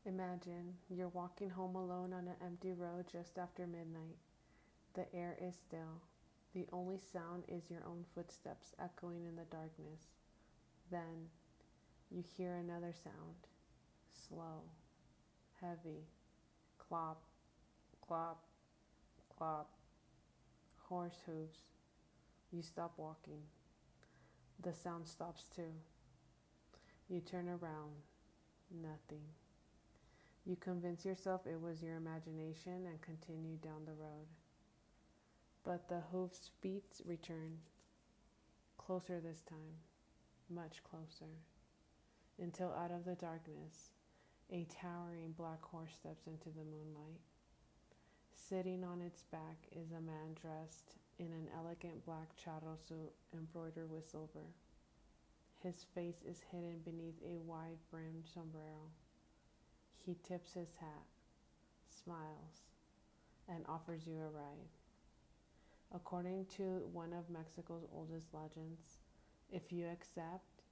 Imagine you're walking home alone on an empty road just after midnight. The air is still. The only sound is your own footsteps echoing in the darkness. Then you hear another sound, slow, heavy, clop, clop, clop, horse hooves. You stop walking. The sound stops too. You turn around. Nothing. You convince yourself it was your imagination and continue down the road. But the hoof's beats return, closer this time, much closer, until out of the darkness, a towering black horse steps into the moonlight. Sitting on its back is a man dressed in an elegant black charro suit embroidered with silver. His face is hidden beneath a wide-brimmed sombrero. He tips his hat, smiles, and offers you a ride. According to one of Mexico's oldest legends, if you accept,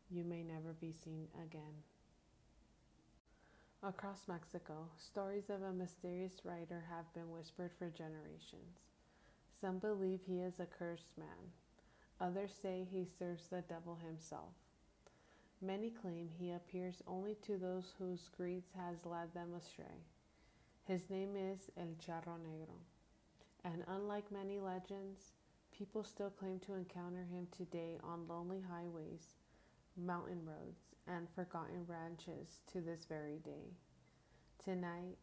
you may never be seen again. Across Mexico, stories of a mysterious rider have been whispered for generations. Some believe he is a cursed man. Others say he serves the devil himself. Many claim he appears only to those whose greed has led them astray. His name is El Charro Negro, and unlike many legends, people still claim to encounter him today on lonely highways, mountain roads, and forgotten ranches to this very day. Tonight,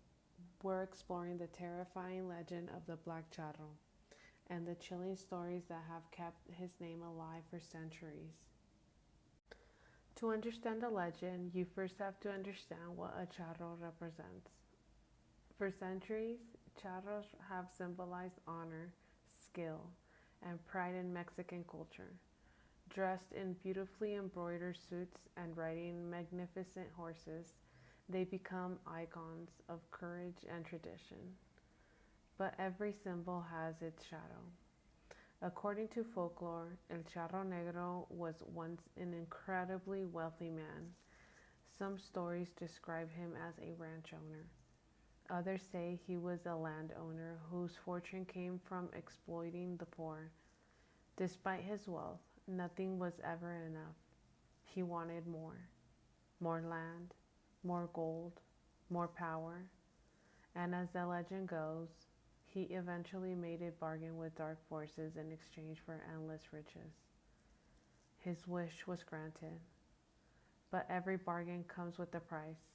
we're exploring the terrifying legend of the Black Charro and the chilling stories that have kept his name alive for centuries. To understand the legend, you first have to understand what a charro represents. For centuries, charros have symbolized honor, skill, and pride in Mexican culture. Dressed in beautifully embroidered suits and riding magnificent horses, they become icons of courage and tradition. But every symbol has its shadow. According to folklore, El Charro Negro was once an incredibly wealthy man. Some stories describe him as a ranch owner. Others say he was a landowner whose fortune came from exploiting the poor. Despite his wealth, nothing was ever enough. He wanted more. More land, more gold, more power. And as the legend goes, he eventually made a bargain with dark forces in exchange for endless riches. His wish was granted, but every bargain comes with a price.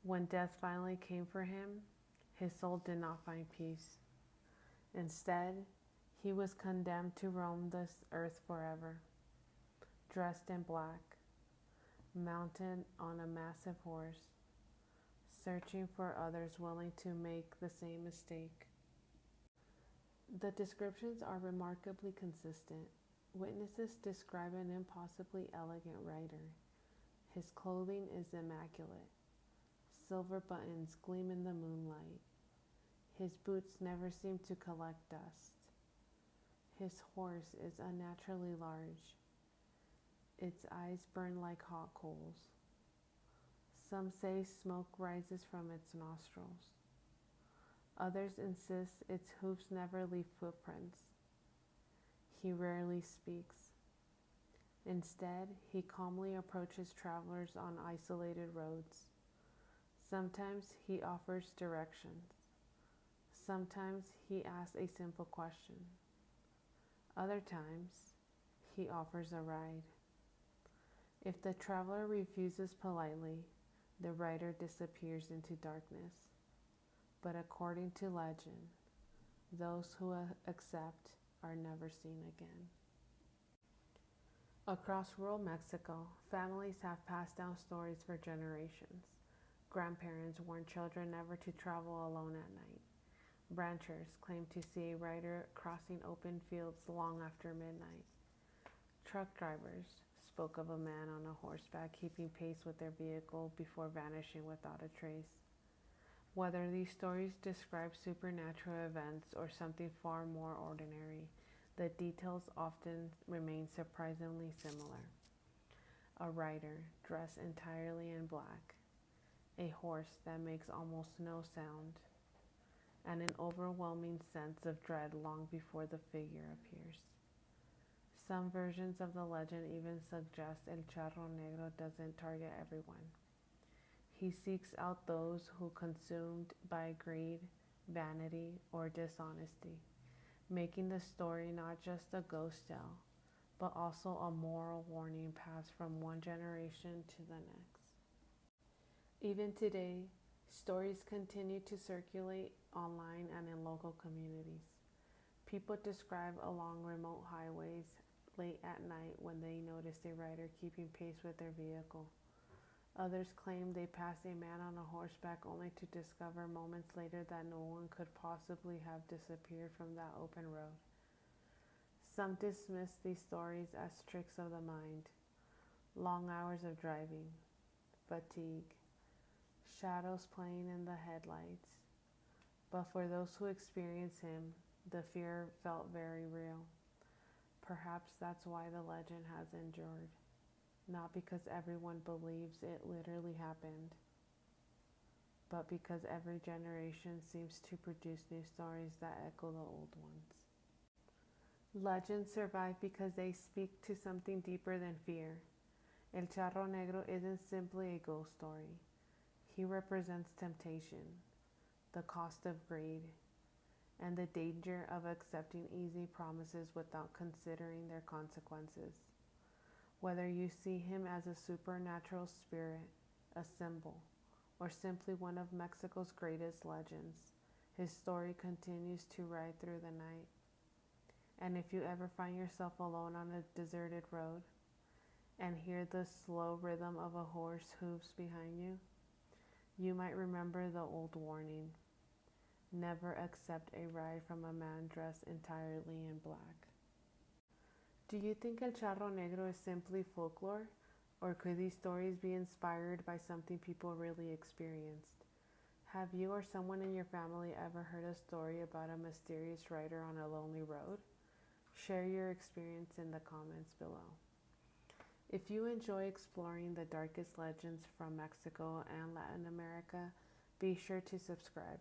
When death finally came for him, his soul did not find peace. Instead, he was condemned to roam this earth forever, dressed in black, mounted on a massive horse, searching for others willing to make the same mistake. The descriptions are remarkably consistent. Witnesses describe an impossibly elegant rider. His clothing is immaculate. Silver buttons gleam in the moonlight. His boots never seem to collect dust. His horse is unnaturally large. Its eyes burn like hot coals. Some say smoke rises from its nostrils. Others insist its hooves never leave footprints. He rarely speaks. Instead, he calmly approaches travelers on isolated roads. Sometimes he offers directions. Sometimes he asks a simple question. Other times, he offers a ride. If the traveler refuses politely, the rider disappears into darkness. But according to legend, those who accept are never seen again. Across rural Mexico, families have passed down stories for generations. Grandparents warn children never to travel alone at night. Ranchers claim to see a rider crossing open fields long after midnight. Truck drivers spoke of a man on a horseback keeping pace with their vehicle before vanishing without a trace. Whether these stories describe supernatural events or something far more ordinary, the details often remain surprisingly similar. A rider dressed entirely in black, a horse that makes almost no sound, and an overwhelming sense of dread long before the figure appears. Some versions of the legend even suggest El Charro Negro doesn't target everyone. He seeks out those who consumed by greed, vanity, or dishonesty, making the story not just a ghost tale, but also a moral warning passed from one generation to the next. Even today, stories continue to circulate online and in local communities. People describe along remote highways late at night when they notice a rider keeping pace with their vehicle. Others claim they passed a man on a horseback only to discover moments later that no one could possibly have disappeared from that open road. Some dismiss these stories as tricks of the mind, long hours of driving, fatigue, shadows playing in the headlights. But for those who experience him, the fear felt very real. Perhaps that's why the legend has endured. Not because everyone believes it literally happened, but because every generation seems to produce new stories that echo the old ones. Legends survive because they speak to something deeper than fear. El Charro Negro isn't simply a ghost story. He represents temptation, the cost of greed, and the danger of accepting easy promises without considering their consequences. Whether you see him as a supernatural spirit, a symbol, or simply one of Mexico's greatest legends, his story continues to ride through the night. And if you ever find yourself alone on a deserted road and hear the slow rhythm of a horse hooves behind you, you might remember the old warning: never accept a ride from a man dressed entirely in black. Do you think El Charro Negro is simply folklore, or could these stories be inspired by something people really experienced? Have you or someone in your family ever heard a story about a mysterious rider on a lonely road? Share your experience in the comments below. If you enjoy exploring the darkest legends from Mexico and Latin America, be sure to subscribe.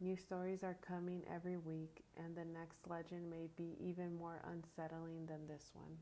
New stories are coming every week, and the next legend may be even more unsettling than this one.